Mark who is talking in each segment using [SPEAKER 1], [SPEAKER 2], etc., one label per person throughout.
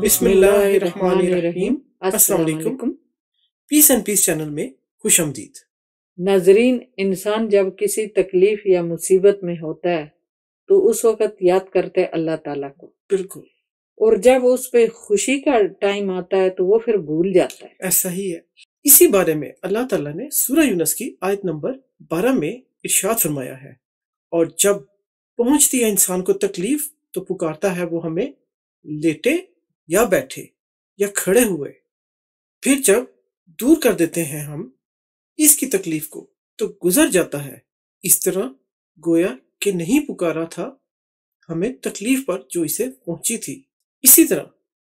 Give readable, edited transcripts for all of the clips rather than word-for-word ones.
[SPEAKER 1] بسم اللہ الرحمن الرحیم۔ السلام علیکم۔ پیس اینڈ پیس چینل میں خوش آمدید۔
[SPEAKER 2] ناظرین، انسان جب کسی تکلیف یا مصیبت میں ہوتا ہے تو اس وقت یاد کرتے اللہ تعالیٰ کو،
[SPEAKER 1] بالکل،
[SPEAKER 2] اور جب اس پہ خوشی کا ٹائم آتا ہے تو وہ پھر بھول جاتا ہے۔
[SPEAKER 1] ایسا ہی ہے۔ اسی بارے میں اللہ تعالیٰ نے سورہ یونس کی آیت نمبر 12 میں ارشاد فرمایا ہے، اور جب پہنچتی ہے انسان کو تکلیف تو پکارتا ہے وہ ہمیں لیٹے یا بیٹھے یا کھڑے ہوئے، پھر جب دور کر دیتے ہیں ہم اس کی تکلیف کو تو گزر جاتا ہے، اس طرح گویا کہ نہیں پکارا تھا ہمیں تکلیف پر جو اسے پہنچی تھی۔ اسی طرح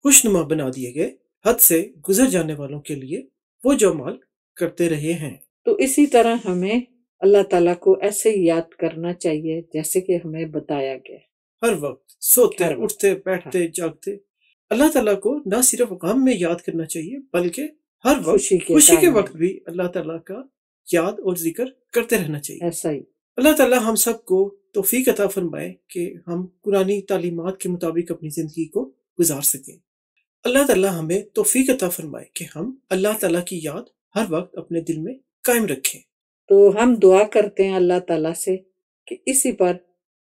[SPEAKER 1] خوشنما بنا دیے گئے حد سے گزر جانے والوں کے لیے وہ جو عمل کرتے رہے ہیں۔
[SPEAKER 2] تو اسی طرح ہمیں اللہ تعالیٰ کو ایسے ہی یاد کرنا چاہیے جیسے کہ ہمیں بتایا گیا،
[SPEAKER 1] ہر وقت سوتے
[SPEAKER 2] ہر وقت،
[SPEAKER 1] اٹھتے بیٹھتے جاگتے اللہ تعالیٰ کو نہ صرف غم میں یاد کرنا چاہیے بلکہ ہر وقت خوشی کے
[SPEAKER 2] ٹائم
[SPEAKER 1] وقت بھی اللہ تعالیٰ کا یاد اور ذکر کرتے رہنا چاہیے۔
[SPEAKER 2] ایسا ہی۔
[SPEAKER 1] اللہ تعالیٰ ہم سب کو توفیق عطا فرمائے کہ ہم قرآنی تعلیمات کے مطابق اپنی زندگی کو گزار سکیں۔ اللہ تعالیٰ ہمیں توفیق عطا فرمائے کہ ہم اللہ تعالیٰ کی یاد ہر وقت اپنے دل میں قائم رکھیں۔
[SPEAKER 2] تو ہم دعا کرتے ہیں اللہ تعالیٰ سے کہ اسی پر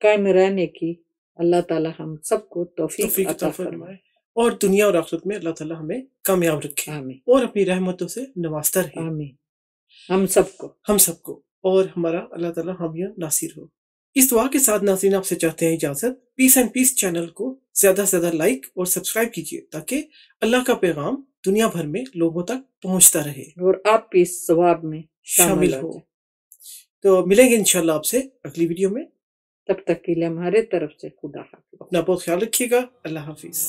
[SPEAKER 2] قائم رہنے کی اللہ تعالیٰ ہم سب کو توفیق عطا فرمائے،
[SPEAKER 1] اور دنیا اور آخرت میں اللہ تعالیٰ ہمیں کامیاب رکھے
[SPEAKER 2] آمین
[SPEAKER 1] اور اپنی رحمتوں سے نوازتا رہے،
[SPEAKER 2] آمین، ہم سب کو،
[SPEAKER 1] اور ہمارا اللہ تعالیٰ حامی و ناصر ہو۔ اس دعا کے ساتھ ناظرین آپ سے چاہتے ہیں اجازت۔ پیس اینڈ پیس چینل کو زیادہ سے زیادہ لائک اور سبسکرائب کیجیے تاکہ اللہ کا پیغام دنیا بھر میں لوگوں تک پہنچتا رہے
[SPEAKER 2] اور آپ بھی اس ثواب میں شامل ہو۔
[SPEAKER 1] تو ملیں گے انشاءاللہ آپ سے اگلی ویڈیو میں،
[SPEAKER 2] تب تک کے لیے ہمارے طرف سے خدا حافظ۔
[SPEAKER 1] اپنا بہت خیال رکھیے گا۔ اللہ حافظ۔